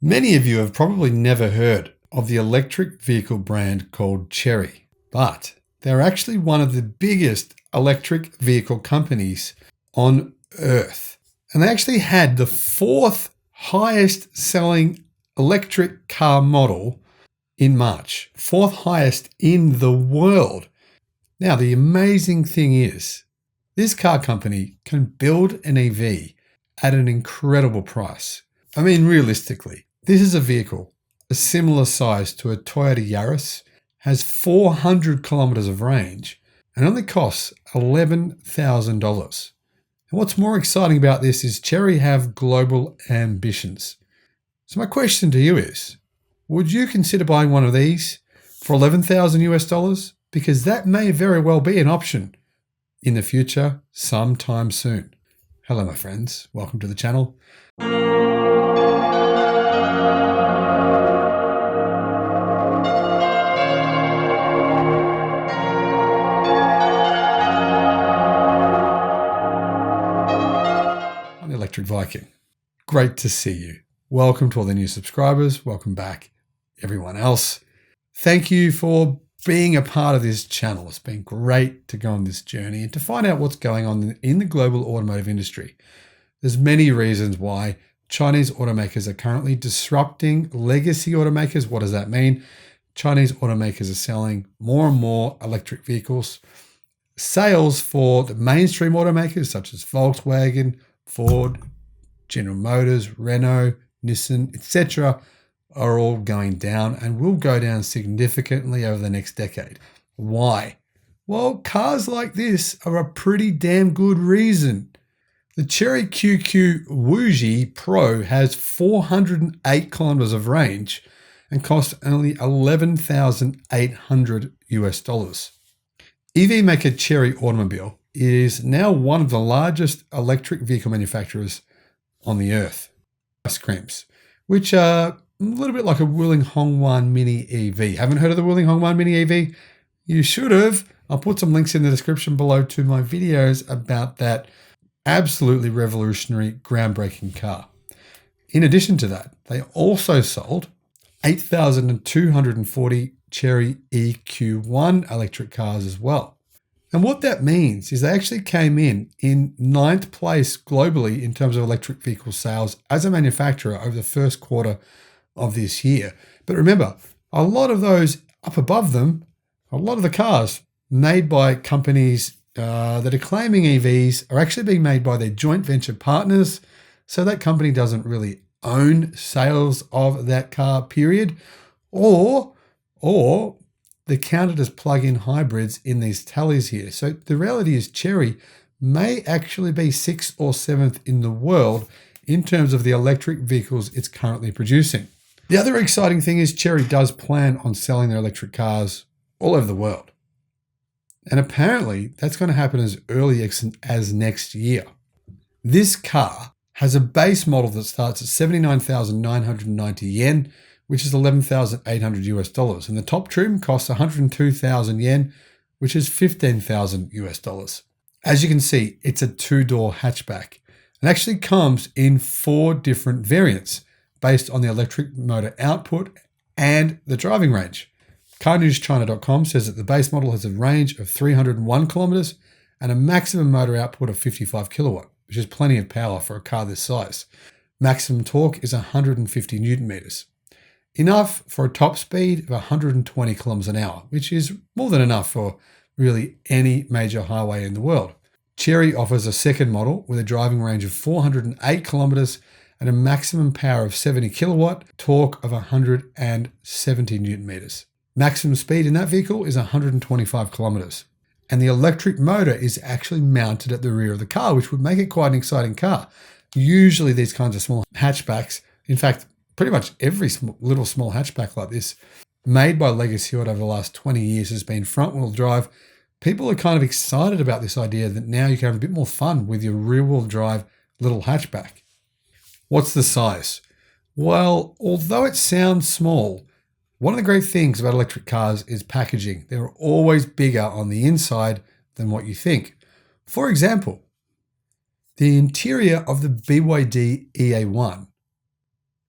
Many of you have probably never heard of the electric vehicle brand called Chery, but they're actually one of the biggest electric vehicle companies on earth. And they actually had the fourth highest selling electric car model in March, fourth highest in the world. Now, the amazing thing is, this car company can build an EV at an incredible price. I mean, realistically, this is a vehicle a similar size to a Toyota Yaris, has 400 kilometers of range, and only costs $11,000. And what's more exciting about this is Chery have global ambitions. So my question to you is, would you consider buying one of these for 11,000 US dollars? Because that may very well be an option in the future sometime soon. Hello, my friends. Welcome to the channel. I'm the Electric Viking. Great to see you. Welcome to all the new subscribers. Welcome back, everyone else. Thank you for being a part of this channel. It's been great to go on this journey and to find out what's going on in the global automotive industry. There's many reasons why Chinese automakers are currently disrupting legacy automakers. What does that mean? Chinese automakers are selling more and more electric vehicles. Sales for the mainstream automakers such as Volkswagen, Ford, General Motors, Renault, Nissan, etc. are all going down and will go down significantly over the next decade. Why? Well, cars like this are a pretty damn good reason. The Chery QQ Pro has 408 kilometers of range and costs only $11,800 US dollars. EV maker Chery Automobile is now one of the largest electric vehicle manufacturers on the earth. Ice creams, which are a little bit like a Wuling Hongwan Mini EV. Haven't heard of the Wuling Hongwan Mini EV? You should have. I'll put some links in the description below to my videos about that absolutely revolutionary, groundbreaking car. In addition to that, they also sold 8,240 Chery EQ1 electric cars as well. And what that means is they actually came in 9th place globally in terms of electric vehicle sales as a manufacturer over the first quarter of this year. But remember, a lot of those up above them, a lot of the cars made by companies that are claiming EVs are actually being made by their joint venture partners. So that company doesn't really own sales of that car, period. Or they're counted as plug-in hybrids in these tallies here. So the reality is Chery may actually be 6th or 7th in the world in terms of the electric vehicles it's currently producing. The other exciting thing is Chery does plan on selling their electric cars all over the world. And apparently that's going to happen as early as next year. This car has a base model that starts at 79,990 yen, which is 11,800 US dollars. And the top trim costs 102,000 yen, which is 15,000 US dollars. As you can see, it's a 2-door hatchback and actually comes in 4 different variants based on the electric motor output and the driving range. CarNewsChina.com says that the base model has a range of 301 kilometers and a maximum motor output of 55 kilowatt, which is plenty of power for a car this size. Maximum torque is 150 Newton meters. Enough for a top speed of 120 kilometers an hour, which is more than enough for really any major highway in the world. Chery offers a second model with a driving range of 408 kilometers and a maximum power of 70 kilowatt, torque of 170 Newton meters. Maximum speed in that vehicle is 125 kilometers. And the electric motor is actually mounted at the rear of the car, which would make it quite an exciting car. Usually these kinds of small hatchbacks, in fact, pretty much every little small hatchback like this, made by Legacy Auto over the last 20 years has been front-wheel drive. People are kind of excited about this idea that now you can have a bit more fun with your rear-wheel drive little hatchback. What's the size? Well, although it sounds small, one of the great things about electric cars is packaging. They're always bigger on the inside than what you think. For example, the interior of the BYD EA1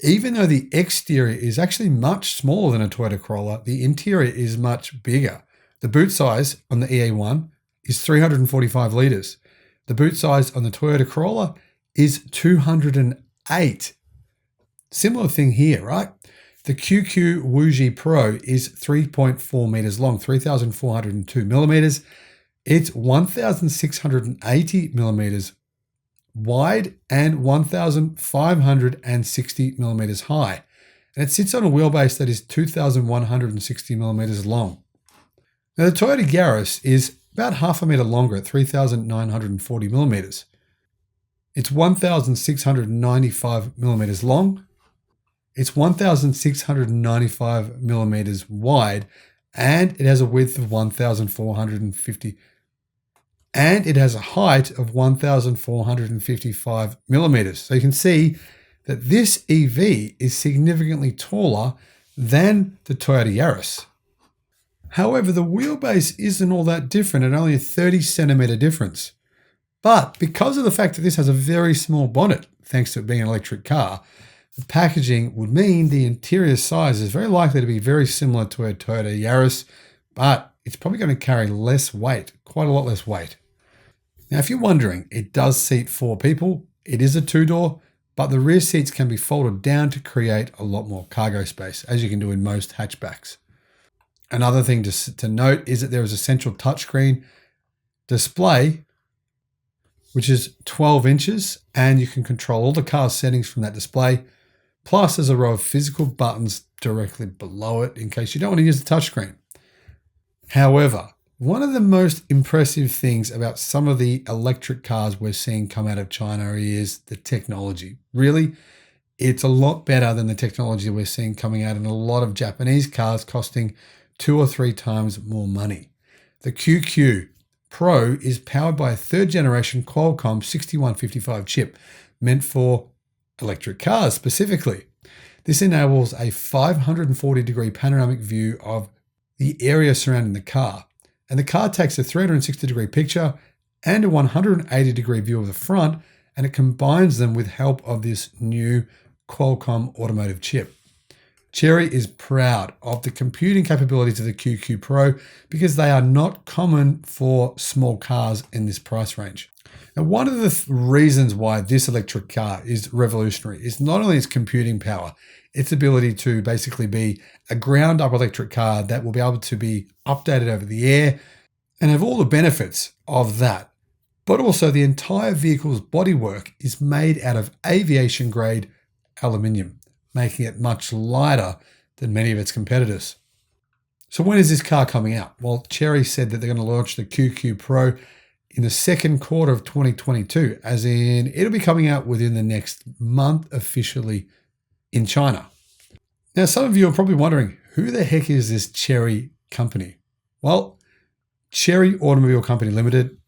Even though the exterior is actually much smaller than a Toyota Corolla, the interior is much bigger. The boot size on the EA1 is 345 litres. The boot size on the Toyota Corolla is 208. Similar thing here, right? The QQ QQ Pro is 3.4 meters long, 3,402 millimeters. It's 1,680 millimeters wide and 1,560 millimeters high. And it sits on a wheelbase that is 2,160 millimeters long. Now, the Toyota Yaris is about half a meter longer at 3,940 millimeters. It's 1,695 millimeters long. It's 1,695 millimeters wide, and it has a width of 1,450, and it has a height of 1,455 millimeters. So you can see that this EV is significantly taller than the Toyota Yaris. However, the wheelbase isn't all that different at only a 30 centimeter difference. But because of the fact that this has a very small bonnet, thanks to it being an electric car, the packaging would mean the interior size is very likely to be very similar to a Toyota Yaris, but it's probably going to carry less weight, quite a lot less weight. Now, if you're wondering, it does seat 4 people. It is a 2-door, but the rear seats can be folded down to create a lot more cargo space, as you can do in most hatchbacks. Another thing to note is that there is a central touchscreen display, which is 12 inches, and you can control all the car's settings from that display. Plus, there's a row of physical buttons directly below it in case you don't want to use the touchscreen. However, one of the most impressive things about some of the electric cars we're seeing come out of China is the technology. Really, it's a lot better than the technology we're seeing coming out in a lot of Japanese cars costing 2 or 3 times more money. The QQ Pro is powered by a 3rd generation Qualcomm 6155 chip meant for electric cars specifically. This enables a 540-degree panoramic view of the area surrounding the car. And the car takes a 360-degree picture and a 180-degree view of the front, and it combines them with help of this new Qualcomm automotive chip. Chery is proud of the computing capabilities of the QQ Pro because they are not common for small cars in this price range. Now, one of the reasons why this electric car is revolutionary is not only its computing power, its ability to basically be a ground-up electric car that will be able to be updated over the air and have all the benefits of that, but also the entire vehicle's bodywork is made out of aviation-grade aluminium, making it much lighter than many of its competitors. So when is this car coming out? Well, Chery said that they're going to launch the QQ Pro in the second quarter of 2022, as in it'll be coming out within the next month officially in China. Now, some of you are probably wondering, who the heck is this Chery Company? Well, Chery Automobile Company Limited,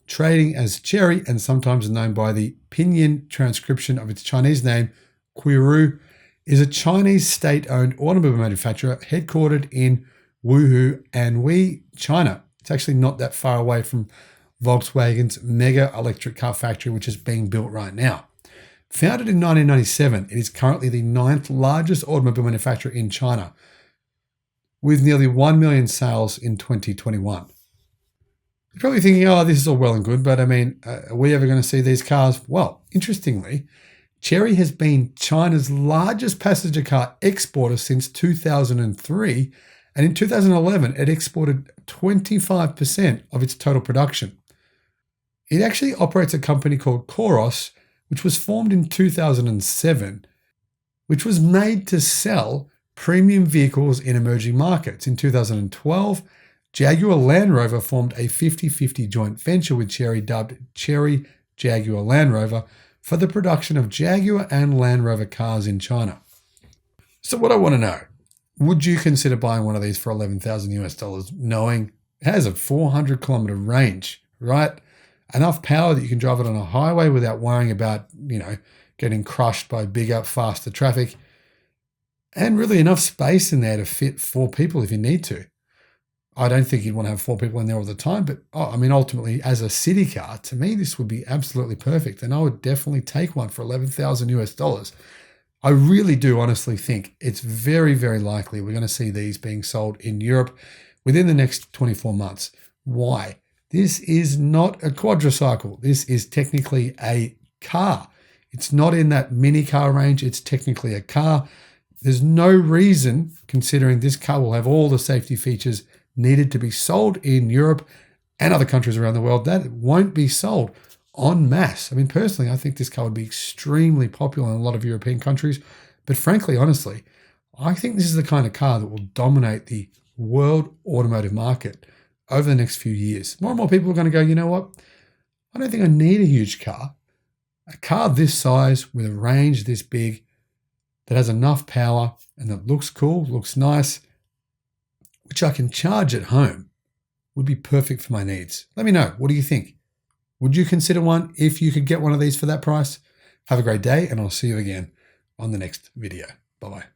trading as Chery and sometimes known by the pinyin transcription of its Chinese name, Qiru, is a Chinese state-owned automobile manufacturer headquartered in Wuhu, Anhui, China. It's actually not that far away from Volkswagen's mega electric car factory, which is being built right now. Founded in 1997, it is currently the 9th largest automobile manufacturer in China, with nearly 1 million sales in 2021. You're probably thinking, oh, this is all well and good, but I mean, are we ever going to see these cars? Well, interestingly, Chery has been China's largest passenger car exporter since 2003, and in 2011, it exported 25% of its total production. It actually operates a company called Coros, which was formed in 2007, which was made to sell premium vehicles in emerging markets. In 2012, Jaguar Land Rover formed a 50-50 joint venture with Chery dubbed Chery Jaguar Land Rover for the production of Jaguar and Land Rover cars in China. So what I want to know, would you consider buying one of these for $11,000 knowing it has a 400-kilometer range, right? Enough power that you can drive it on a highway without worrying about, getting crushed by bigger, faster traffic, and really enough space in there to fit 4 people if you need to. I don't think you'd want to have 4 people in there all the time, but ultimately, as a city car, to me, this would be absolutely perfect, and I would definitely take one for $11,000. I really do honestly think it's very, very likely we're going to see these being sold in Europe within the next 24 months. Why? This is not a quadricycle. This is technically a car. It's not in that mini car range. It's technically a car. There's no reason, considering this car will have all the safety features needed to be sold in Europe and other countries around the world, that it won't be sold en masse. I mean, personally, I think this car would be extremely popular in a lot of European countries. But frankly, honestly, I think this is the kind of car that will dominate the world automotive market over the next few years. More and more people are going to go, you know what? I don't think I need a huge car. A car this size with a range this big that has enough power and that looks cool, looks nice, which I can charge at home, would be perfect for my needs. Let me know. What do you think? Would you consider one if you could get one of these for that price? Have a great day, and I'll see you again on the next video. Bye-bye.